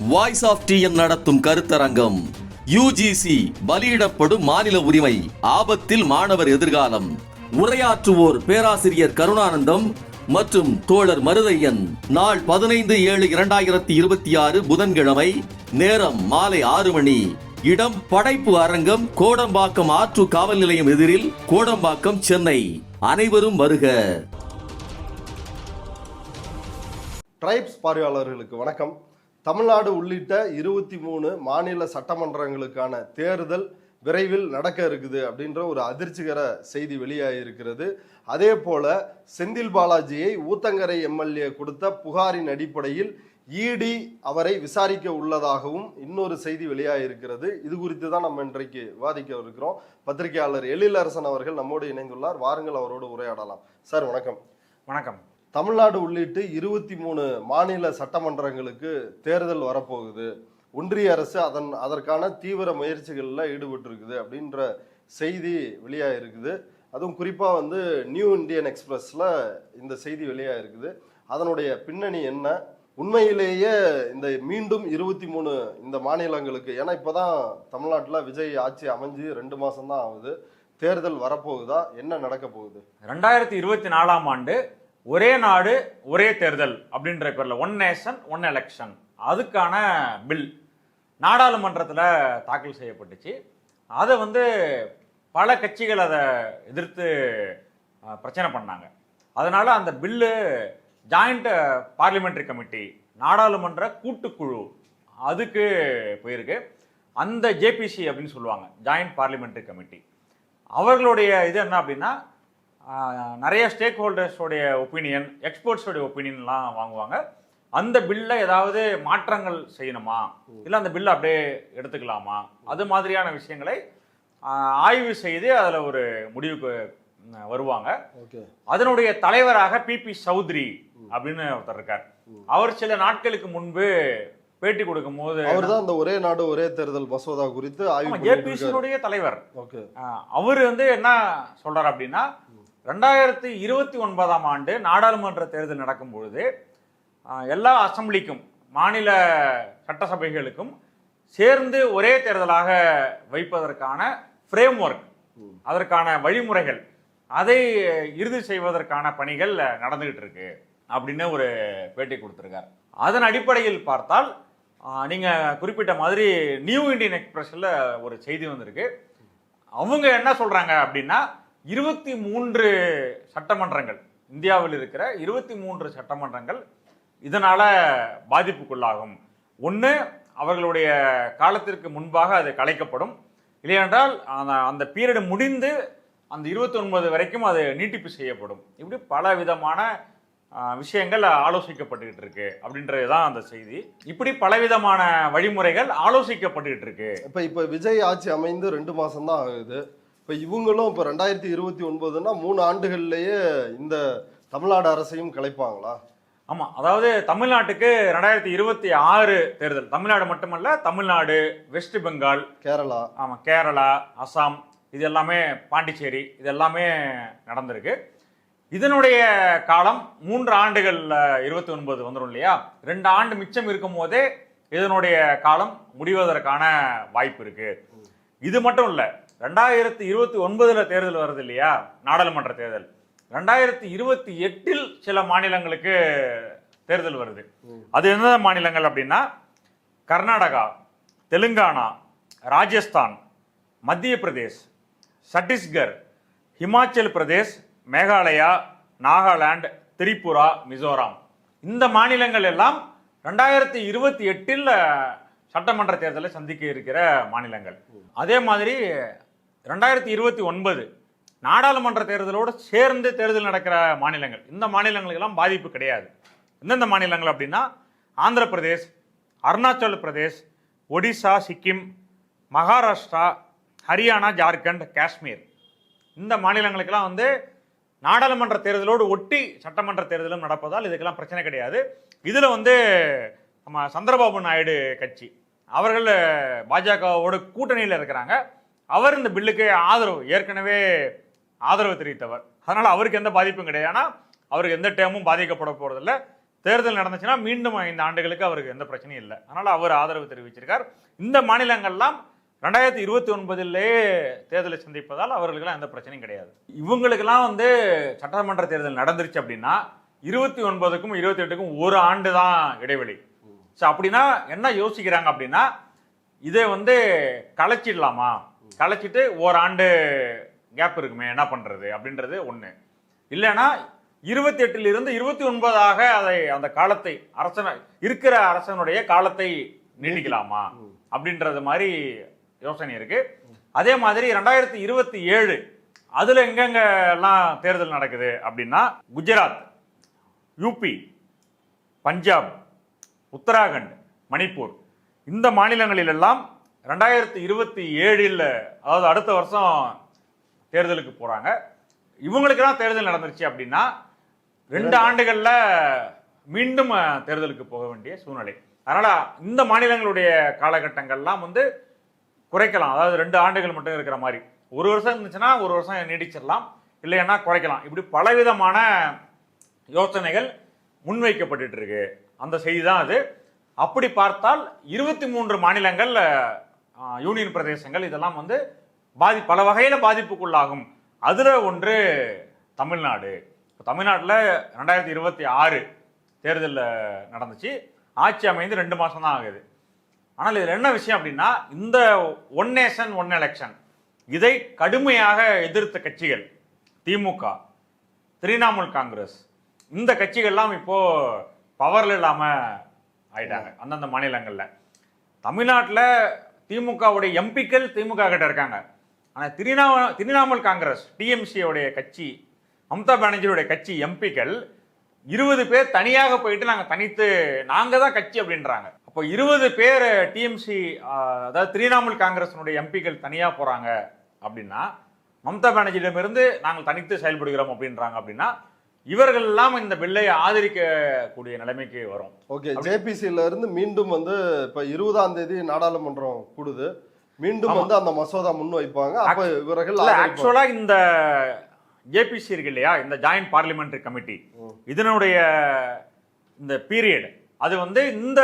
Voice of TN நடத்தும் கருத்தரங்கம். UGC பலியிடப்படும் மாநில உரிமை, ஆபத்தில் மாணவர் எதிர்காலம். உரையாற்றுவோர் பேராசிரியர் கருணானந்தம் மற்றும் தோழர் மருதையன். நாள் 15/7/2026 புதன்கிழமை. நேரம் மாலை 6 மணி. இடம் படைப்பு அரங்கம், கோடம்பாக்கம் ஆற்று காவல் நிலையம் எதிரில், கோடம்பாக்கம், சென்னை. அனைவரும் வருக. ட்ரைப்ஸ் பார்வையாளர்களுக்கு வணக்கம். தமிழ்நாடு உள்ளிட்ட 23 மாநில சட்டமன்றங்களுக்கான தேர்தல் விரைவில் நடக்க இருக்குது அப்படின்ற ஒரு அதிர்ச்சிகர செய்தி வெளியாகியிருக்கிறது. அதே போல செந்தில் பாலாஜியை ஊத்தங்கரை எம்எல்ஏ கொடுத்த புகாரின் அடிப்படையில் இடி அவரை விசாரிக்க உள்ளதாகவும் இன்னொரு செய்தி வெளியாகியிருக்கிறது. இது குறித்து தான் நம்ம இன்றைக்கு விவாதிக்க இருக்கிறோம். பத்திரிகையாளர் எழிலரசன் அவர்கள் நம்மோடு இணைந்துள்ளார். வாருங்கள், அவரோடு உரையாடலாம். சார் வணக்கம். வணக்கம். தமிழ்நாடு உள்ளிட்டு 23 மாநில சட்டமன்றங்களுக்கு தேர்தல் வரப்போகுது. ஒன்றிய அரசு அதற்கான தீவிர முயற்சிகளில் ஈடுபட்டு இருக்குது அப்படின்ற செய்தி வெளியாகிருக்குது. அதுவும் குறிப்பாக நியூ இந்தியன் எக்ஸ்பிரஸில் இந்த செய்தி வெளியாகிருக்குது. அதனுடைய பின்னணி என்ன? உண்மையிலேயே இந்த மீண்டும் 23 இந்த மாநிலங்களுக்கு, ஏன்னா இப்போதான் தமிழ்நாட்டில் விஜய் ஆட்சி அமைஞ்சு 2 மாதம்தான் ஆகுது, தேர்தல் வரப்போகுதா? என்ன நடக்க போகுது? 2024ஆம் ஆண்டு ஒரே நாடு ஒரே தேர்தல் அப்படின்ற பேர்ல ஒன் நேஷன் ஒன் எலெக்ஷன், அதுக்கான பில் நாடாளுமன்றத்தில் தாக்கல் செய்யப்பட்டுச்சு. அதை பல கட்சிகள் அதை எதிர்த்து பிரச்சனை பண்ணாங்க. அதனால அந்த பில்லு ஜாயிண்ட் பார்லிமெண்டரி கமிட்டி, நாடாளுமன்ற கூட்டுக்குழு, அதுக்கு போயிருக்கு. அந்த ஜேபிசி அப்படின்னு சொல்லுவாங்க, ஜாயிண்ட் பார்லிமெண்டரி கமிட்டி. அவர்களுடைய இது என்ன அப்படின்னா, நிறைய ஸ்டேக் ஹோல்டர்ஸோடைய ஒப்பீனியன், எக்ஸ்பர்ட்ஸோடைய ஒப்பீனியன்லாம் வாங்குவாங்க. அந்த பில்ல ஏதாவது மாற்றங்கள் செய்யணுமா, இல்லை அந்த பில்லை அப்படியே எடுத்துக்கலாமா, அது மாதிரியான விஷயங்களை ஆய்வு செய்து அதில் ஒரு முடிவுக்கு வருவாங்க. அதனுடைய தலைவராக பிபி சௌத்ரி அப்படின்னு ஒருத்தர் இருக்கார். அவர் சில நாட்களுக்கு முன்பு பேட்டி கொடுக்கும் போது, அவர் தான் அந்த ஒரே நாடு ஒரே தேர்தல் மசோதா குறித்து ஜேபிசியுடைய தலைவர். அவர் என்ன சொல்றாரு அப்படின்னா, 2029ஆம் ஆண்டு நாடாளுமன்ற தேர்தல் நடக்கும் பொழுது எல்லா அசம்பிளிக்கும், மாநில சட்டசபைகளுக்கும் சேர்ந்து ஒரே தேர்தலாக வைப்பதற்கான ஃப்ரேம் ஒர்க், அதற்கான வழிமுறைகள், அதை இறுதி செய்வதற்கான பணிகள் நடந்துகிட்டு இருக்கு அப்படின்னு ஒரு பேட்டி கொடுத்திருக்கார். அதன் அடிப்படையில் பார்த்தால், நீங்க குறிப்பிட்ட மாதிரி நியூ இந்தியன் எக்ஸ்பிரஸ்ல ஒரு செய்தி வந்திருக்கு. அவங்க என்ன சொல்றாங்க அப்படின்னா, 23 சட்டமன்றங்கள், இந்தியாவில் இருக்கிற 23 சட்டமன்றங்கள் இதனால பாதிப்புக்குள்ளாகும். ஒன்று, அவர்களுடைய காலத்திற்கு முன்பாக அது கலைக்கப்படும், இல்லையென்றால் அந்த பீரியட் முடிந்து அந்த 29 வரைக்கும் அது நீட்டிப்பு செய்யப்படும். இப்படி பல விதமான விஷயங்கள் ஆலோசிக்கப்பட்டுக்கிட்டு இருக்கு அப்படின்றதுதான் அந்த செய்தி. இப்படி பலவிதமான வழிமுறைகள் ஆலோசிக்கப்பட்டுக்கிட்டு இருக்கு. இப்ப விஜய் ஆட்சி அமைந்து 2 மாசம் தான் ஆகுது. இப்ப இவங்களும் இப்ப 2029னா 3 ஆண்டுகள்லயே இந்த தமிழ்நாடு அரசையும் கலைப்பாங்களா? ஆமா, அதாவது தமிழ்நாட்டுக்கு 2026 தேர்தல், தமிழ்நாடு மட்டுமல்ல, தமிழ்நாடு, வெஸ்ட் பெங்கால், கேரளா, கேரளா, அசாம், இது எல்லாமே, பாண்டிச்சேரி, இது எல்லாமே நடந்திருக்கு. இதனுடைய காலம் 3 ஆண்டுகள் 29 வந்துடும் இல்லையா? 2 ஆண்டு மிச்சம் இருக்கும் போதே இதனுடைய காலம் முடிவதற்கான வாய்ப்பு இருக்கு. இது மட்டும் இல்ல, 2029 தேர்தல் வருது இல்லையா, நாடாளுமன்ற தேர்தல். 2028 சில மாநிலங்களுக்கு தேர்தல் வருது. அது என்ன மாநிலங்கள் அப்படின்னா, கர்நாடகா, தெலுங்கானா, ராஜஸ்தான், மத்திய பிரதேஷ், சத்தீஸ்கர், ஹிமாச்சல் பிரதேஷ், மேகாலயா, நாகாலாந்து, திரிபுரா, மிசோரம். இந்த மாநிலங்கள் எல்லாம் 2028 சட்டமன்ற தேர்தலை சந்திக்க இருக்கிற மாநிலங்கள். அதே மாதிரி 2029 நாடாளுமன்ற தேர்தலோடு சேர்ந்து தேர்தல் நடக்கிற மாநிலங்கள். இந்த மாநிலங்களுக்கெல்லாம் பாதிப்பு கிடையாது. எந்தெந்த மாநிலங்கள் அப்படின்னா, ஆந்திர பிரதேஷ், அருணாச்சல் பிரதேஷ், ஒடிசா, சிக்கிம், மகாராஷ்டிரா, ஹரியானா, ஜார்க்கண்ட், காஷ்மீர். இந்த மாநிலங்களுக்கெல்லாம் நாடாளுமன்ற தேர்தலோடு ஒட்டி சட்டமன்ற தேர்தலும் நடப்பதால் இதுக்கெல்லாம் பிரச்சனை கிடையாது. இதுல நம்ம சந்திரபாபு நாயுடு கட்சி, அவர்கள் பாஜகவோட கூட்டணியில் இருக்கிறாங்க. அவர் இந்த பில்லுக்கு ஏற்கனவே ஆதரவு தெரிவித்தவர். அதனால அவருக்கு எந்த பாதிப்பும் கிடையாது. அவருக்கு எந்த டேமும் பாதிக்கப்பட போறதில்லை. தேர்தல் நடந்துச்சுன்னா மீண்டும் 5 ஆண்டுகளுக்கு அவருக்கு எந்த பிரச்சனையும் இல்லை. அதனால அவர் ஆதரவு தெரிவிச்சிருக்கார். இந்த மாநிலங்கள்லாம் 2029 தேர்தலை சந்திப்பதால் அவர்களுக்கெல்லாம் எந்த பிரச்சனையும் கிடையாது. இவங்களுக்கெல்லாம் சட்டமன்ற தேர்தல் நடந்துருச்சு அப்படின்னா 29க்கும் 28க்கும் 1 ஆண்டு தான் இடைவெளி. ஸோ அப்படின்னா என்ன யோசிக்கிறாங்க அப்படின்னா, இதை கலைச்சிடலாமா, கலைச்சிட்டு 1 ஆண்டு கேப் இருக்குமே என்ன பண்றது அப்படின்றது ஒண்ணு. இல்லைன்னா 28 29 அதை அந்த காலத்தை இருக்கிற அரசனுடைய காலத்தை நீட்டிக்கலாமா அப்படின்றது மாதிரி யோசனை இருக்கு. அதே மாதிரி 2027 அதுல எங்கெங்க எல்லாம் தேர்தல் நடக்குது அப்படின்னா, குஜராத், யூபி, பஞ்சாப், உத்தராகண்ட், மணிப்பூர் இந்த மாநிலங்களில் எல்லாம் 2027 அதாவது அடுத்த வருஷம் தேர்தலுக்கு போறாங்க. இவங்களுக்கு தான் தேர்தல் நடந்துருச்சு அப்படின்னா 2 ஆண்டுகள்ல மீண்டும் தேர்தலுக்கு போக வேண்டிய சூழ்நிலை. அதனால இந்த மாநிலங்களுடைய காலகட்டங்கள்லாம் குறைக்கலாம். அதாவது 2 ஆண்டுகள் மட்டும் இருக்கிற மாதிரி, 1 வருஷம் இருந்துச்சுன்னா 1 வருஷம் நீடிச்சிடலாம், இல்லைன்னா குறைக்கலாம். இப்படி பலவிதமான யோசனைகள் முன்வைக்கப்பட்டு இருக்கு. அந்த செய்தி தான் அது. அப்படி பார்த்தால் 23 மாநிலங்கள், யூனியன் பிரதேசங்கள் இதெல்லாம் பல வகையில பாதிப்புக்குள்ளாகும். அதுல ஒன்று தமிழ்நாடு. தமிழ்நாட்டில் 2026 தேர்தல் நடந்துச்சு. ஆட்சி அமைந்து 2 மாசம் தான் ஆகுது. ஆனால் இதுல என்ன விஷயம் அப்படின்னா, இந்த ஒன் நேஷன் ஒன் எலெக்ஷன் இதை கடுமையாக எதிர்த்த கட்சிகள் திமுக, திரிணாமுல் காங்கிரஸ், இந்த கட்சிகள்லாம் இப்போ பவர்ல இல்லாம ஆயிட்டாங்க அந்தந்த மாநிலங்கள்ல. தமிழ்நாட்டில் திமுகவுடைய எம்பிக்கள் திமுக கிட்ட இருக்காங்க. ஆனால் திரிணாமுல் காங்கிரஸ் டிஎம்சியோடைய கட்சி, மம்தா பானர்ஜியோடைய கட்சி எம்பிக்கள் 20 பேர் தனியாக போயிட்டு நாங்க தான் கட்சி அப்படின்றாங்க. அப்போ 20 பேர் டிஎம்சி, அதாவது திரிணாமுல் காங்கிரஸினுடைய எம்பிக்கள் தனியா போறாங்க அப்படின்னா, மம்தா பானர்ஜியிடமிருந்து நாங்கள் தனித்து செயல்படுகிறோம் அப்படின்றாங்க. அப்படின்னா இவர்கள் எல்லாம் இந்த பில்லை ஆதரிக்கக்கூடிய நிலைமைக்கு வரும். ஓகே, ஜேபிசில இருந்து மீண்டும் இப்ப 20ஆம் தேதி நாடாளுமன்றம் கூடுது, மீண்டும் அந்த மசோதா முன் வைப்பாங்க. அப்ப இவர்கள் ஆக்சுவலா இந்த ஜேபிசி இருக்கு இல்லையா, இந்த ஜாயிண்ட் பார்லிமெண்டரி கமிட்டி, இதனுடைய இந்த பீரியட் அது இந்த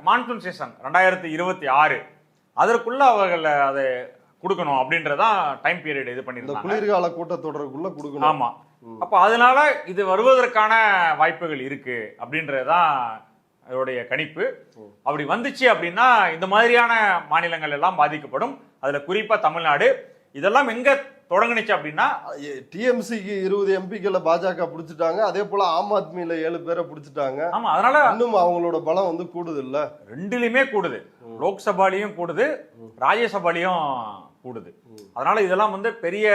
மான்சூன் சீசன் 2026 அதற்குள்ள அவர்கள் அதை கொடுக்கணும் அப்படின்றதான் டைம் பீரியட் இது பண்ணிருக்காங்க. குளிர்கால கூட்டத்தொடருக்குள்ள கொடுக்கணும். ஆமா. அப்ப அதனால இது வருவதற்கான வாய்ப்புகள் இருக்கு அப்படின்றதுதான் அதோடைய கணிப்பு. அப்படி வந்துச்சு அப்படின்னா இந்த மாதிரியான மாநிலங்கள் எல்லாம் பாதிக்கப்படும். அதுல குறிப்பா தமிழ்நாடு. இதெல்லாம் எங்க தொடங்குனுச்சு அப்படின்னா, டிஎம்சிக்கு 20 எம்பிக்களை பாஜக பிடிச்சிட்டாங்க. அதே போல ஆம் ஆத்மியில 7 பேரை பிடிச்சிட்டாங்க. ஆமா, அதனால இன்னும் அவங்களோட பலம் கூடுது இல்ல, ரெண்டுலயுமே கூடுது. லோக்சபாலையும் கூடுது, ராஜ்யசபாலையும் கூடுது. அதனால இதெல்லாம் பெரிய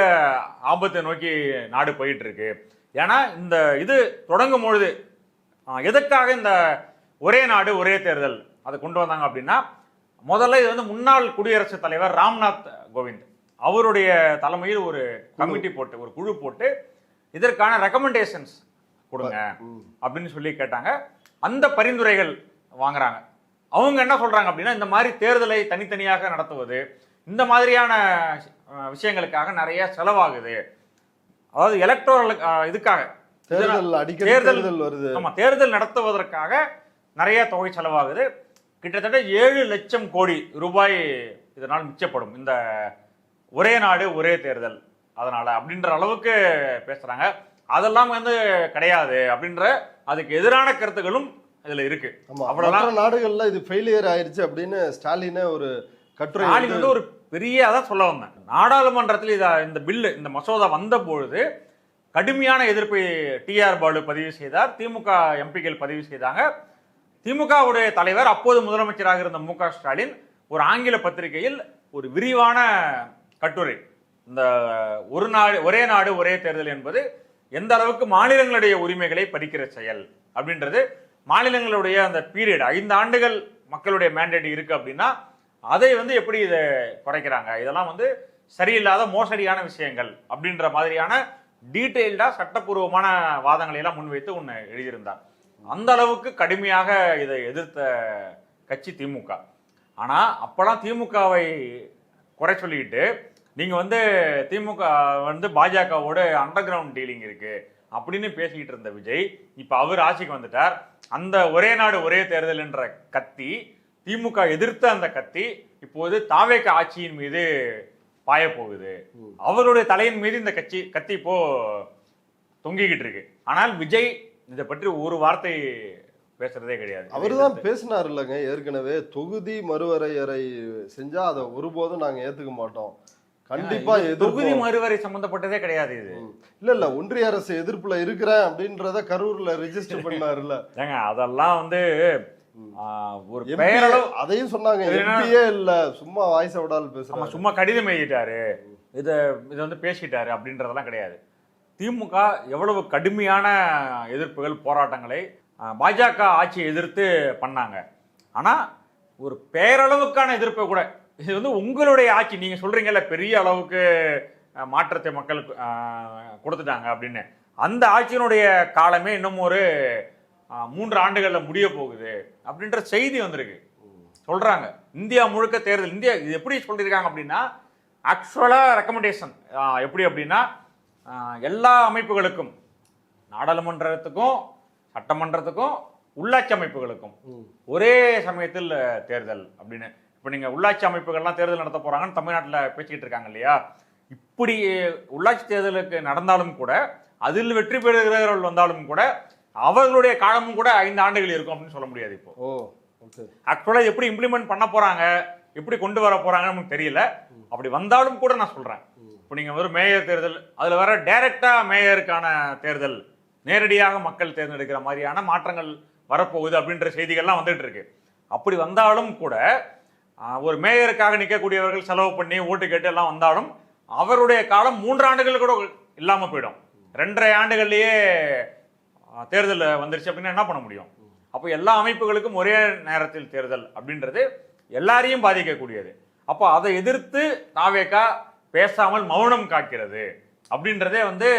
ஆபத்தை நோக்கி நாடு போயிட்டு இருக்கு. ஏன்னா இந்த இது தொடங்கும் பொழுது எதற்காக இந்த ஒரே நாடு ஒரே தேர்தல் அதை கொண்டு வந்தாங்க அப்படின்னா, முதல்ல இது முன்னாள் குடியரசுத் தலைவர் ராம்நாத் கோவிந்த் அவருடைய தலைமையில் ஒரு கமிட்டி போட்டு, ஒரு குழு போட்டு இதற்கான ரெக்கமெண்டேஷன்ஸ் கொடுங்க அப்படின்னு சொல்லி கேட்டாங்க. அந்த பரிந்துரைகள் வாங்குறாங்க. அவங்க என்ன சொல்றாங்க அப்படின்னா, இந்த மாதிரி தேர்தலை தனித்தனியாக நடத்துவது, இந்த மாதிரியான விஷயங்களுக்காக நிறைய செலவாகுது. அதாவது எலக்ட்ரல் இதுக்காக தேர்தல் வருது. ஆமா, தேர்தல் நடத்துவதற்காக நிறைய தொகை செலவாகுது. கிட்டத்தட்ட 7 லட்சம் கோடி ரூபாய் இதனால் மிச்சப்படும் இந்த ஒரே நாடு ஒரே தேர்தல் அதனால அப்படின்ற அளவுக்கு பேசுறாங்க. அதெல்லாம் கிடையாது அப்படின்ற அதுக்கு எதிரான கருத்துகளும் இதுல இருக்கு. அவ்வளவுதான் நாடுகள்ல இது ஃபெயிலியர் ஆயிருச்சு அப்படின்னு ஸ்டாலினே ஒரு கட்டுரை ஒரு பெரிய அதான் சொல்ல வந்தேன். நாடாளுமன்றத்தில் இந்த பில்லு, இந்த மசோதா வந்த பொழுது கடுமையான எதிர்ப்பை டிஆர் பாலு பதிவு செய்தார், திமுக எம்பிக்கள் பதிவு செய்தாங்க. திமுகவுடைய தலைவர், அப்போது முதலமைச்சராக இருந்த மு க ஸ்டாலின், ஒரு ஆங்கில பத்திரிகையில் ஒரு விரிவான கட்டுரை, இந்த ஒரே நாடு ஒரே தேர்தல் என்பது எந்த அளவுக்கு மாநிலங்களுடைய உரிமைகளை பறிக்கிற செயல் அப்படின்றது, மாநிலங்களுடைய அந்த பீரியட் 5 ஆண்டுகள் மக்களுடைய மேண்டேட் இருக்கு அப்படின்னா அதை எப்படி இதை குறைக்கிறாங்க, இதெல்லாம் சரியில்லாத மோசடியான விஷயங்கள் அப்படின்ற மாதிரியான டீட்டெயில்டா சட்டப்பூர்வமான வாதங்களை எல்லாம் முன்வைத்து ஒன்று எழுதியிருந்தார். அந்த அளவுக்கு கடுமையாக இதை எதிர்த்த கட்சி திமுக. ஆனா அப்பெல்லாம் திமுகவை குறை சொல்லிக்கிட்டு நீங்க திமுக பாஜகவோட அண்டர் கிரவுண்ட் டீலிங் இருக்கு, அப்படின்னு பேசிக்கிட்டு இருந்த விஜய் இப்ப அவர் ஆட்சிக்கு வந்துட்டார். அந்த ஒரே நாடு ஒரே தேர்தல் என்ற கத்தி, திமுக எதிர்த்த அந்த கத்தி இப்போது தாவேக ஆட்சியின் மீது பாய போகுது. அவருடைய தலையின் மீது இந்த கத்தி இப்போ தொங்கிக்கிட்டு இருக்கு. ஆனால் விஜய் இதை பற்றி ஒரு வார்த்தை பேசுறதே கிடையாது. அவருதான் பேசினார் இல்லைங்க, ஏற்கனவே தொகுதி மறுவரையறை செஞ்சா அதை ஒருபோதும் நாங்க ஏத்துக்க மாட்டோம், கண்டிப்பா தொகுதி மறுவரை சம்பந்தப்பட்டதே கிடையாது இது. இல்ல ஒன்றிய அரசு எதிர்ப்புல இருக்கிறேன் அப்படின்றத கரூர்ல ரெஜிஸ்டர் பண்ணாருல்ல. ஏங்க அதெல்லாம் வந்து ஒரு பெயரளவு அதையும் சொன்னாங்க. எம்பியே இல்ல, சும்மா வாய்ஸ் விடால் பேசுறாங்க, சும்மா கடிதம் எழுதிட்டாரு, இதை வந்து பேசிட்டாரு அப்படின்றதெல்லாம் கிடையாது. திமுக எவ்வளவு கடுமையான எதிர்ப்புகள் போராட்டங்களை பாஜக ஆட்சியை எதிர்த்து பண்ணாங்க. ஆனா ஒரு பேரளவுக்கான எதிர்ப்பை கூட, இது வந்து உங்களுடைய ஆட்சி, நீங்க சொல்றீங்கல்ல பெரிய அளவுக்கு மாற்றத்தை மக்களுக்கு கொடுத்துட்டாங்க அப்படின்னு, அந்த ஆட்சியினுடைய காலமே இன்னும் ஒரு 3 ஆண்டுகள்ல முடிய போகுது அப்படின்ற செய்தி வந்திருக்கு. சொல்றாங்க இந்தியா முழுக்க தேர்தல், இந்தியா இது எப்படி சொல்லியிருக்காங்க அப்படின்னா, ஆக்சுவலா ரெக்கமெண்டேஷன் எப்படி அப்படின்னா, எல்லா அமைப்புகளுக்கும், நாடாளுமன்றத்துக்கும் சட்டமன்றத்துக்கும் உள்ளாட்சி அமைப்புகளுக்கும் ஒரே சமயத்தில் தேர்தல் அப்படின்னு. இப்போ நீங்க உள்ளாட்சி அமைப்புகள்லாம் தேர்தல் நடத்த போறாங்கன்னு தமிழ்நாட்டில் பேசிக்கிட்டு இருக்காங்க இல்லையா? இப்படி உள்ளாட்சி தேர்தலுக்கு நடந்தாலும் கூட, அதில் வெற்றி பெறுகிறவர்கள் வந்தாலும் கூட, அவர்களுடைய காலமும் கூட 5 ஆண்டுகள் இருக்கும் அப்படின்னு சொல்ல முடியாது. இப்போ ஆக்சுவலா எப்படி இம்ப்ளிமெண்ட் பண்ண போறாங்க, எப்படி கொண்டு வர போறாங்கன்னு நமக்கு தெரியல. அப்படி வந்தாலும் கூட நான் சொல்றேன், இப்போ நீங்க ஒரு மேயர் தேர்தல், அதுல வர டைரக்டா மேயருக்கான தேர்தல், நேரடியாக மக்கள் தேர்ந்தெடுக்கிற மாதிரியான மாற்றங்கள் வரப்போகுது அப்படின்ற செய்திகள்லாம் வந்துட்டு இருக்கு. அப்படி வந்தாலும் கூட ஒரு மேயருக்காக நிற்கக்கூடியவர்கள் செலவு பண்ணி ஓட்டு கேட்டு எல்லாம் வந்தாலும் அவருடைய காலம் 3 ஆண்டுகள் கூட இல்லாம போயிடும். 2.5 ஆண்டுகள்லயே தேர்தல் வந்துருச்சு அப்படின்னா என்ன பண்ண முடியும்? அப்போ எல்லா அமைப்புகளுக்கும் ஒரே நேரத்தில் தேர்தல் அப்படின்றது எல்லாரையும் பாதிக்கக்கூடியது. அப்போ அதை எதிர்த்து தாவேகா பேசாமல் மௌனம் காக்கிறது அப்படின்றதே வந்து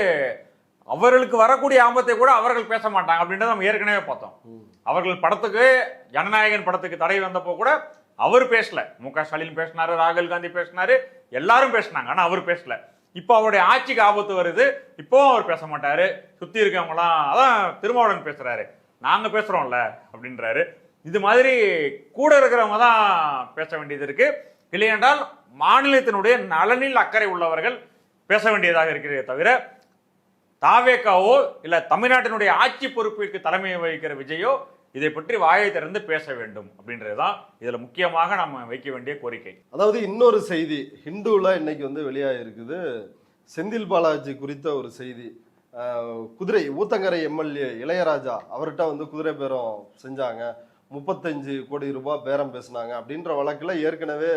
அவர்களுக்கு வரக்கூடிய ஆபத்தை கூட அவர்கள் பேச மாட்டாங்க அப்படின்றத நம்ம ஏற்கனவே பார்த்தோம். அவர்கள் படத்துக்கு, ஜனநாயகன் படத்துக்கு தடை வந்தப்போ கூட அவர் பேசல. மு.க. ஸ்டாலின் பேசினாரு, ராகுல் காந்தி பேசினாரு, எல்லாரும் பேசினாங்க, ஆனா அவர் பேசல. இப்போ அவருடைய ஆட்சிக்கு ஆபத்து வருது, இப்போ அவர் பேச மாட்டாரு. சுத்தி இருக்கவங்களாம், அதான் திருமாவளவன் பேசுறாரு, நாங்க பேசுறோம்ல அப்படின்றாரு. இது மாதிரி கூட இருக்கிறவங்க தான் பேச வேண்டியது இருக்கு. இல்லையென்றால் மாநிலத்தினுடைய நலனில் அக்கறை உள்ளவர்கள் பேச வேண்டியதாக இருக்கிறதே தவிர, தாவேகாவோ இல்ல தமிழ்நாட்டினுடைய ஆட்சி பொறுப்பிற்கு தலைமை வகிக்கிற விஜயோ இதை பற்றி வாயை திறந்து பேச வேண்டும் அப்படின்றதுதான் இதுல முக்கியமாக நம்ம வைக்க வேண்டிய கோரிக்கை. அதாவது இன்னொரு செய்தி ஹிந்துல இன்னைக்கு வந்து வெளியாகிருக்குது. செந்தில் பாலாஜி குறித்த ஒரு செய்தி. குதிரை ஊத்தங்கரை எம்எல்ஏ இளையராஜா அவர்கிட்ட வந்து குதிரை பேரம் செஞ்சாங்க, 35 கோடி ரூபாய் பேரம் பேசினாங்க அப்படின்ற வழக்குல ஏற்கனவே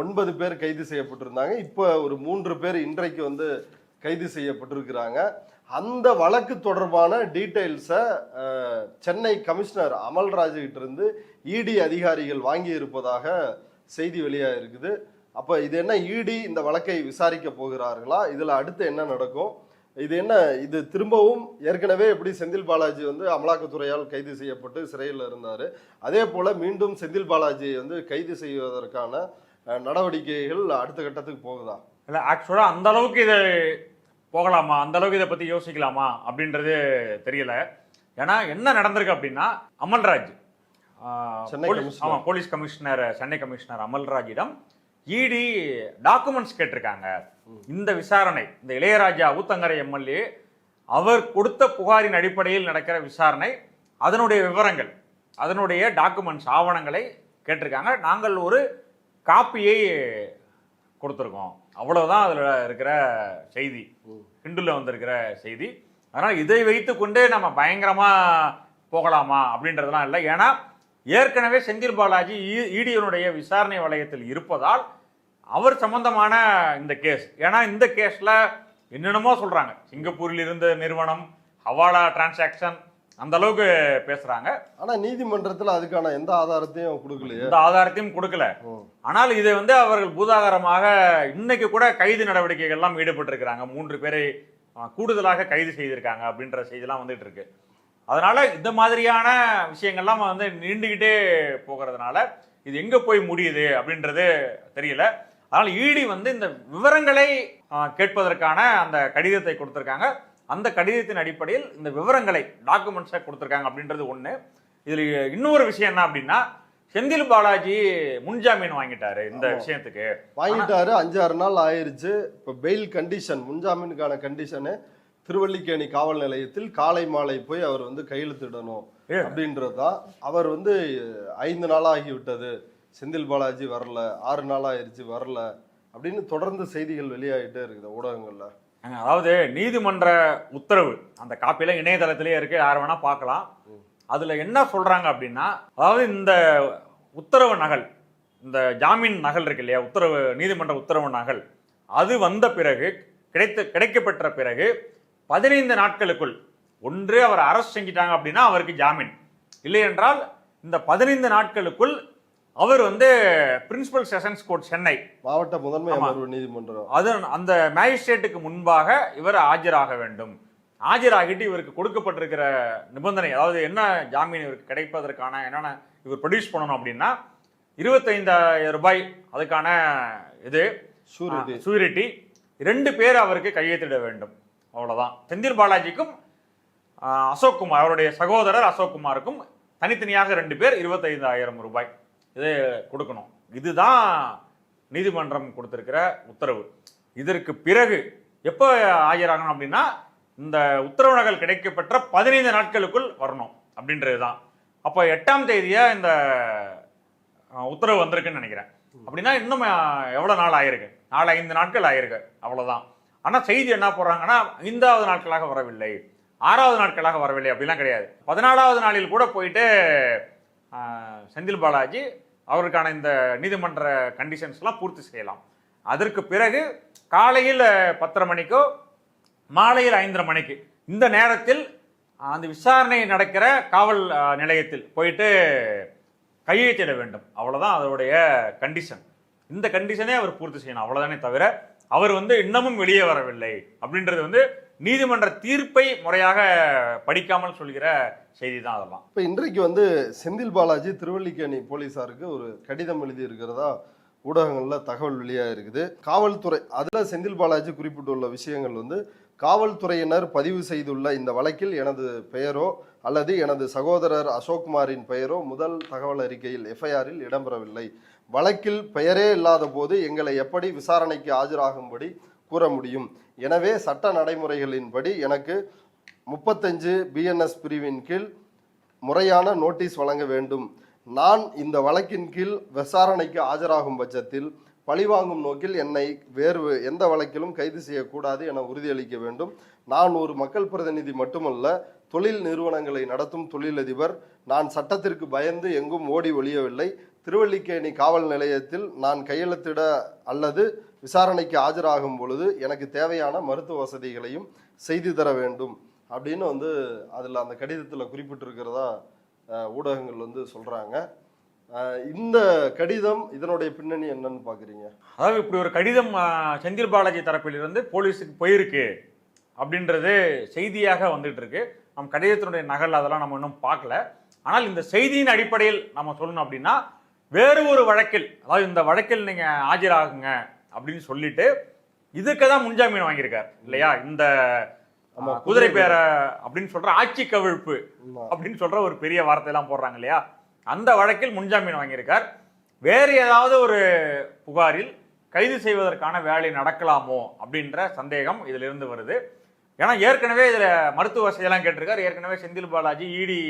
9 பேர் கைது செய்யப்பட்டிருந்தாங்க. இப்போ ஒரு 3 பேர் இன்றைக்கு வந்து கைது செய்யப்பட்டிருக்கிறாங்க. அந்த வழக்கு தொடர்பான டீட்டெயில்ஸை சென்னை கமிஷனர் அமல்ராஜ் கிட்ட இருந்து இடி அதிகாரிகள் வாங்கி இருப்பதாக செய்தி வெளியாக இருக்குது. அப்போ இது என்ன, இடி இந்த வழக்கை விசாரிக்க போகிறார்களா? இதில் அடுத்து என்ன நடக்கும்? இது என்ன, இது திரும்பவும் ஏற்கனவே எப்படி செந்தில் பாலாஜி வந்து அமலாக்கத்துறையால் கைது செய்யப்பட்டு சிறையில் இருந்தார், அதே போல் மீண்டும் செந்தில் பாலாஜியை வந்து கைது செய்வதற்கான நடவடிக்கைகள் அடுத்த கட்டத்துக்கு போகுதா? இல்லை, ஆக்சுவலாக அந்த அளவுக்கு இதை போகலாமா, அந்த அளவுக்கு இதை பற்றி யோசிக்கலாமா அப்படின்றது தெரியல. ஏன்னா என்ன நடந்திருக்கு அப்படின்னா, Amalraj police commissioner, Chennai commissioner அமல்ராஜிடம் இடி டாக்குமெண்ட்ஸ் கேட்டிருக்காங்க. இந்த விசாரணை, இந்த இளையராஜா ஊத்தங்கரை எம்எல்ஏ அவர் கொடுத்த புகாரின் அடிப்படையில் நடக்கிற விசாரணை, அதனுடைய விவரங்கள், அதனுடைய டாக்குமெண்ட்ஸ், ஆவணங்களை கேட்டிருக்காங்க. நாங்கள் ஒரு காப்பியை கொடுத்துருக்கோம், அவ்வளவுதான் அதில் இருக்கிற செய்தி, ஹிந்துல வந்திருக்கிற செய்தி. அதனால் இதை வைத்து கொண்டு நம்ம பயங்கரமா போகலாமா அப்படின்றதுலாம் இல்லை. ஏன்னா ஏற்கனவே செந்தில் பாலாஜி இடியினுடைய விசாரணை வளையத்தில் இருப்பதால் அவர் சம்பந்தமான இந்த கேஸ், ஏன்னா இந்த கேஸ்ல என்னென்னமோ சொல்றாங்க, சிங்கப்பூரில் இருந்த நிறுவனம், ஹவாலா டிரான்சாக்சன், அந்த அளவுக்கு பேசுறாங்க. ஆனா நீதிமன்றத்தில் அதுக்கான எந்த ஆதாரத்தையும் கொடுக்கல, எந்த ஆதாரத்தையும் கொடுக்கல. ஆனால் இதை வந்து அவர்கள் பூதாகரமாக இன்னைக்கு கூட கைது நடவடிக்கைகள் எல்லாம் ஈடுபட்டு இருக்கிறாங்க. 3 பேரை கூடுதலாக கைது செய்திருக்காங்க அப்படின்ற செய்திலாம் வந்துட்டு இருக்கு. அதனால இந்த மாதிரியான விஷயங்கள்லாம் வந்து நீண்டுகிட்டே போகிறதுனால இது எங்க போய் முடியுது அப்படின்றது தெரியல. அதனால இடி வந்து இந்த விவரங்களை கேட்பதற்கான அந்த கடிதத்தை கொடுத்திருக்காங்க. அந்த கடிதத்தின் அடிப்படையில் இந்த விவரங்களை டாக்குமெண்ட்ஸை கொடுத்துருக்காங்க அப்படின்றது ஒன்று. இதில் இன்னொரு விஷயம் என்ன அப்படின்னா, செந்தில் பாலாஜி முன்ஜாமீன் வாங்கிட்டாரு இந்த விஷயத்துக்கு. வாங்கிட்டாரு, 5-6 நாள் ஆயிருச்சு. இப்போ பெயில் கண்டிஷன், முன்ஜாமீனுக்கான கண்டிஷனு திருவல்லிக்கேணி காவல் நிலையத்தில் காலை மாலை போய் அவர் வந்து கையெழுத்திடணும் அப்படின்றது தான். அவர் வந்து 5 நாள் ஆகிவிட்டது, செந்தில் பாலாஜி வரல, 6 நாள் ஆயிருச்சு வரல அப்படின்னு தொடர்ந்து செய்திகள் வெளியாகிட்டே இருக்குது ஊடகங்கள்ல. அதாவது நீதிமன்ற உத்தரவு அந்த காப்பியில இணையதளத்திலேயே இருக்கு, யார் வேணா பார்க்கலாம். அதுல என்ன சொல்றாங்க அப்படின்னா, அதாவது இந்த உத்தரவு நகல், இந்த ஜாமீன் நகல் இருக்கு இல்லையா, உத்தரவு நீதிமன்ற உத்தரவு நகல், அது வந்த பிறகு கிடைக்கப்பெற்ற பிறகு 15 நாட்களுக்குள் ஒன்று அவர் அரெஸ்ட் செஞ்சிட்டாங்க அப்படின்னா அவருக்கு ஜாமீன், இல்லை என்றால் இந்த 15 நாட்களுக்குள் அவர் வந்து பிரின்சிபல் செஷன்ஸ் கோர்ட் சென்னை மாவட்ட முதன்மை அமர்வு நீதிமன்றம் அது அந்த மேஜிஸ்ட்ரேட்டுக்கு முன்பாக இவர் ஆஜராக வேண்டும். ஆஜராகிட்டு இவருக்கு கொடுக்கப்பட்டிருக்கிற நிபந்தனை, அதாவது என்ன ஜாமீன் இவருக்கு கிடைப்பதற்கான என்னென்ன இவர் ப்ரொடியூஸ் பண்ணணும் அப்படின்னா 25,000 ரூபாய் அதுக்கான இது சூரிட்டி, 2 பேர் அவருக்கு கையெழுத்திட வேண்டும், அவ்வளவுதான். செந்தில் பாலாஜிக்கும் அசோக் குமார், அவருடைய சகோதரர் அசோக் குமாருக்கும் தனித்தனியாக 2 பேர் 25,000 ரூபாய் இது கொடுக்கணும். இதுதான் நீதிமன்றம் கொடுத்திருக்கிற உத்தரவு. இதற்கு பிறகு எப்போ ஆஜராகணும் அப்படின்னா இந்த உத்தரவு நகல் கிடைக்கப்பெற்ற 15 நாட்களுக்குள் வரணும் அப்படின்றது தான். அப்போ 8ஆம் தேதியா இந்த உத்தரவு வந்திருக்குன்னு நினைக்கிறேன். அப்படின்னா இன்னும் எவ்வளவு நாள் ஆயிருக்கு, 4-5 நாட்கள் ஆயிருக்கு, அவ்வளவுதான். ஆனா செய்தி என்ன போடுறாங்கன்னா 5வது நாட்களாக வரவில்லை, 6வது நாட்களாக வரவில்லை அப்படிலாம் கிடையாது. 14வது நாளில் கூட போயிட்டு செந்தில் பாலாஜி அவருக்கான இந்த நீதிமன்ற கண்டிஷன்ஸ்லாம் பூர்த்தி செய்யலாம். அதற்கு பிறகு காலையில் 10:30 மணிக்கோ மாலையில் 5:30 மணிக்கு இந்த நேரத்தில் அந்த விசாரணை நடக்கிற காவல் நிலையத்தில் போயிட்டு கையெழுத்திட வேண்டும், அவ்வளவுதான் அதோடைய கண்டிஷன். இந்த கண்டிஷனே அவர் பூர்த்தி செய்யணும், அவ்வளவுதானே தவிர அவர் வந்து இன்னமும் வெளியே வரவில்லை அப்படின்றது வந்து நீதிமன்ற தீர்ப்பை முறையாக படிக்காமல் சொல்கிற செய்தி தான் அதெல்லாம். இப்போ இன்றைக்கு வந்து செந்தில் பாலாஜி திருவல்லிக்கேணி போலீஸாருக்கு ஒரு கடிதம் எழுதி இருக்கிறதா ஊடகங்களில் தகவல் வெளியாக இருக்குது. காவல்துறை அதில் செந்தில் பாலாஜி குறிப்பிட்டுள்ள விஷயங்கள் வந்து, காவல்துறையினர் பதிவு செய்துள்ள இந்த வழக்கில் எனது பெயரோ அல்லது எனது சகோதரர் அசோக்குமாரின் பெயரோ முதல் தகவல் அறிக்கையில் எஃப்ஐஆரில் இடம்பெறவில்லை. வழக்கில் பெயரே இல்லாத போது எங்களை எப்படி விசாரணைக்கு ஆஜராகும்படி கூற முடியும்? எனவே சட்ட நடைமுறைகளின்படி எனக்கு 35 BNS பிரிவின் கீழ் முறையான நோட்டீஸ் வழங்க வேண்டும். நான் இந்த வழக்கின் கீழ் விசாரணைக்கு ஆஜராகும் பட்சத்தில் பழிவாங்கும் நோக்கில் என்னை வேறு எந்த வழக்கிலும் கைது செய்யக்கூடாது என உறுதியளிக்க வேண்டும். நான் ஒரு மக்கள் பிரதிநிதி மட்டுமல்ல, தொழில் நிறுவனங்களை நடத்தும் தொழிலதிபர். நான் சட்டத்திற்கு பயந்து எங்கும் ஓடி ஒளியவில்லை. திருவல்லிக்கேணி காவல் நிலையத்தில் நான் கையெழுத்திட அல்லது விசாரணைக்கு ஆஜராகும் பொழுது எனக்கு தேவையான மருத்துவ வசதிகளையும் செய்து தர வேண்டும் அப்படின்னு வந்து அதில் அந்த கடிதத்தில் குறிப்பிட்டிருக்கிறதா ஊடகங்கள் வந்து சொல்கிறாங்க. இந்த கடிதம் இதனுடைய பின்னணி என்னன்னு பார்க்குறீங்க? அதாவது இப்படி ஒரு கடிதம் செந்தில் பாலாஜி தரப்பிலிருந்து போலீஸுக்கு போயிருக்கு அப்படின்றது செய்தியாக வந்துட்டு இருக்கு. நம்ம கடிதத்தினுடைய நகல் அதெல்லாம் நம்ம இன்னும் பார்க்கல. ஆனால் இந்த செய்தியின் அடிப்படையில் நம்ம சொல்லணும் அப்படின்னா, வேறு ஒரு வழக்கில், அதாவது இந்த வழக்கில் நீங்க ஆஜராகுங்க அப்படின்னு சொல்லிட்டு இதுக்கு தான் முன்ஜாமீன் வாங்கியிருக்கார் இல்லையா? இந்த குதிரை பேர அப்படின்னு சொல்ற ஆட்சி கவிழ்ப்பு அப்படின்னு சொல்ற ஒரு பெரிய வார்த்தையெல்லாம் போடுறாங்க இல்லையா? அந்த வழக்கில் முன்ஜாமீன் வாங்கியிருக்கார். வேறு ஏதாவது ஒரு புகாரில் கைது செய்வதற்கான வேலை நடக்கலாமோ அப்படின்ற சந்தேகம் இதுல இருந்து வருது. ஏன்னா ஏற்கனவே இதுல மருத்துவ வசதியெல்லாம் கேட்டிருக்காரு. ஏற்கனவே செந்தில் பாலாஜி இடி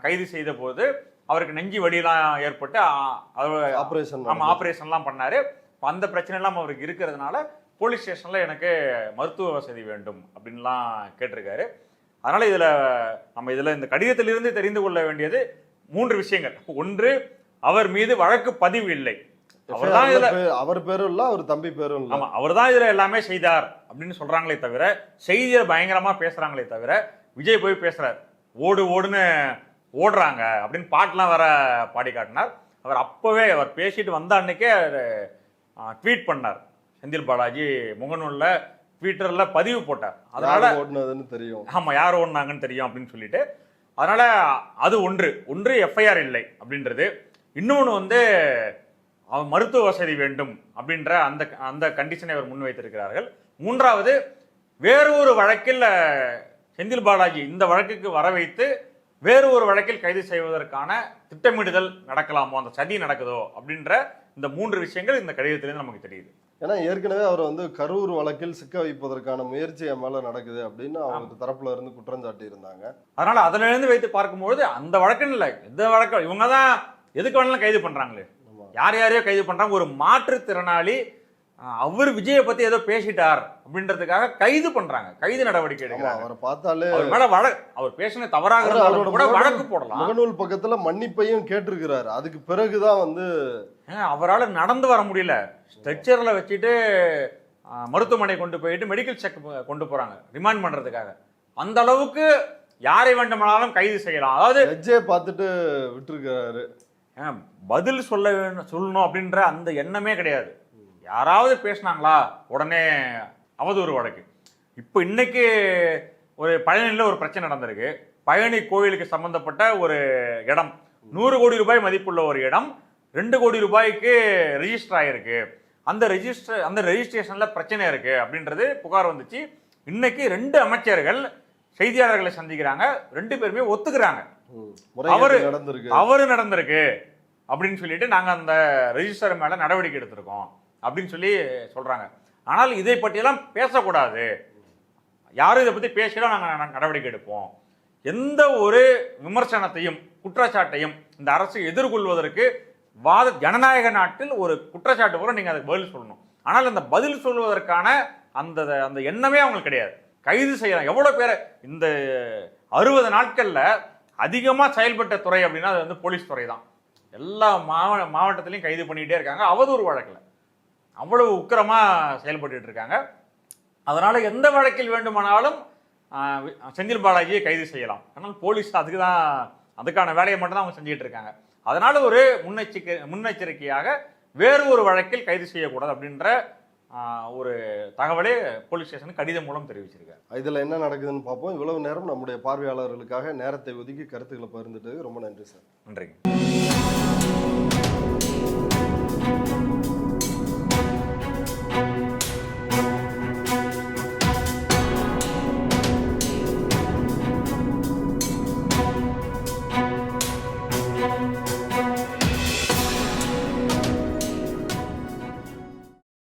கைது செய்த போது அவருக்கு நெஞ்சு வலியெல்லாம் ஏற்பட்டு ஆபரேஷன்லாம் பண்ணாரு. அந்த பிரச்சனை எல்லாம் அவருக்கு இருக்கிறதுனால போலீஸ் ஸ்டேஷன்ல எனக்கு மருத்துவ வசதி வேண்டும் அப்படின்லாம் கேட்டிருக்காரு. அதனால இதுல இந்த கடிதத்திலிருந்து தெரிந்து கொள்ள வேண்டியது 3 விஷயங்கள். ஒன்று, அவர் மீது வழக்கு பதிவு இல்லை. அவர் பேரும் இல்ல, அவர் தம்பி பேரும் இல்ல. ஆமா, அவர் தான் இதுல எல்லாமே செய்தார் அப்படின்னு சொல்றாங்களே தவிர, செய்தியை பயங்கரமா பேசுறாங்களே தவிர, விஜய் போய் பேசுறாரு, ஓடு ஓடுன்னு ஓடுறாங்க அப்படின்னு பாட்டுலாம் வர பாடி காட்டினார். அவர் அப்பவே அவர் பேசிட்டு வந்த அன்னைக்கே ட்வீட் பண்ணார். செந்தில் பாலாஜி முகநூல்ல ட்விட்டர்ல பதிவு போட்டார். அதனால ஓடுனதுன்னு தெரியும். ஆமா, யார் ஓடுனாங்கன்னு தெரியும் அப்படின்னு சொல்லிட்டு. அதனால அது ஒன்று எஃப்ஐஆர் இல்லை அப்படின்றது. இன்னொன்று வந்து மருத்துவ வசதி வேண்டும் அப்படின்ற அந்த கண்டிஷனை அவர் முன்வைத்திருக்கிறார்கள். மூன்றாவது, வேறு ஒரு வழக்கில் செந்தில் பாலாஜி இந்த வழக்குக்கு வர வைத்து வேறு ஒரு வழக்கில் கைது செய்வதற்கான திட்டமிடுதல் நடக்கலாமோ, அந்த சதி நடக்குதோ அப்படின்ற இந்த 3 விஷயங்கள் இந்த கடிதத்திலிருந்து நமக்கு தெரியுது. ஏன்னா ஏற்கனவே அவர் வந்து கரூர் வழக்கில் சிக்க வைப்பதற்கான முயற்சி என் மேல நடக்குது அப்படின்னு அவங்க தரப்புல இருந்து குற்றம் சாட்டி இருந்தாங்க. அதனால அதுல இருந்து வைத்து பார்க்கும்போது அந்த வழக்குன்னு இல்லை, எந்த வழக்கு இவங்க தான் எதுக்கு வேணாலும் கைது பண்றாங்களே, யார் யாரையோ கைது பண்றாங்க. ஒரு மாற்றுத்திறனாளி அவர் விஜயை பத்தி ஏதோ பேசிட்டார் அப்படின்றதுக்காக கைது பண்றாங்க, கைது நடவடிக்கை எடுக்கிறாங்க. அவரை பார்த்தாலே அவர் மேல அவர் பேசின தவறாக இருந்தாலும் கூட வழக்கு போடலாம். முகநூல் பக்கத்துல மன்னிப்பையும் கேட்டிருக்கிறாரு. அதுக்கு பிறகுதான் வந்து அவரால் நடந்து வர முடியல, ஸ்ட்ரெச்சர்ல வச்சுட்டு மருத்துவமனை கொண்டு போயிட்டு மெடிக்கல் செக் கொண்டு போறாங்க ரிமாண்ட் பண்றதுக்காக. அந்த அளவுக்கு யாரை வேண்டுமானாலும் கைது செய்யலாம். அதாவது ஜட்ஜே பார்த்துட்டு விட்டுருக்கிறாரு. பதில் சொல்லணும் அப்படின்ற அந்த எண்ணமே கிடையாது. யாராவது பேசினாங்களா உடனே அவதூறு வழக்கு. இப்போ இன்னைக்கு ஒரு பழனியில் ஒரு பிரச்சனை நடந்திருக்கு. பழனி கோயிலுக்கு சம்பந்தப்பட்ட ஒரு இடம், 100 கோடி ரூபாய் மதிப்புள்ள ஒரு இடம் 2 கோடி ரூபாய்க்கு ரெஜிஸ்டர் ஆயிருக்கு. அந்த ரெஜிஸ்ட்ரேஷன்ல பிரச்சனை இருக்கு அப்படின்றது புகார் வந்துச்சு. இன்னைக்கு 2 அமைச்சர்கள் செய்தியாளர்களை சந்திக்கிறாங்க, 2 பேருமே ஒத்துக்கிறாங்க அவரு நடந்திருக்கு அப்படின்னு சொல்லிட்டு நாங்க அந்த ரெஜிஸ்டர் மேல நடவடிக்கை எடுத்திருக்கோம் அப்படின்னு சொல்லி சொல்றாங்க. ஆனால் இதை பற்றியெல்லாம் பேசக்கூடாது, யாரும் இதை பத்தி பேசினா நாங்கள் நடவடிக்கை எடுப்போம். எந்த ஒரு விமர்சனத்தையும் குற்றச்சாட்டையும் இந்த அரசு எதிர்கொள்வதற்கு ஜனநாயக நாட்டில் ஒரு குற்றச்சாட்டு கூட நீங்க அதுக்கு பதில் சொல்லணும். ஆனால் அந்த பதில் சொல்வதற்கான அந்த எண்ணமே அவங்களுக்கு கிடையாது. கைது செய்யலாம் எவ்வளவு பேரை இந்த 60 நாட்கள்ல அதிகமா செயல்பட்ட துறை அப்படின்னா அது வந்து போலீஸ் துறை தான். எல்லா மாவட்டத்திலையும் கைது பண்ணிக்கிட்டே இருக்காங்க. அவதூறு வழக்கில் அவ்வளவு உக்கிரமா செயல்பட்டு இருக்காங்க. அதனால எந்த வழக்கில் வேண்டுமானாலும் செந்தில் பாலாஜியை கைது செய்யலாம். ஆனால் போலீஸ் அதுக்கான வேலையை மட்டும் தான் அவங்க செஞ்சுட்டு இருக்காங்க. அதனால ஒரு முன்னெச்சரிக்கையாக வேறு ஒரு வழக்கில் கைது செய்யக்கூடாது அப்படின்ற ஒரு தகவலே போலீஸ் ஸ்டேஷனுக்கு கடிதம் மூலம் தெரிவிச்சிருக்காங்க. இதுல என்ன நடக்குதுன்னு பார்ப்போம். இவ்வளவு நேரம் நம்முடைய பார்வையாளர்களுக்காக நேரத்தை ஒதுக்கி கருத்துக்களை பகிர்ந்துட்டு ரொம்ப நன்றி சார். நன்றிங்க.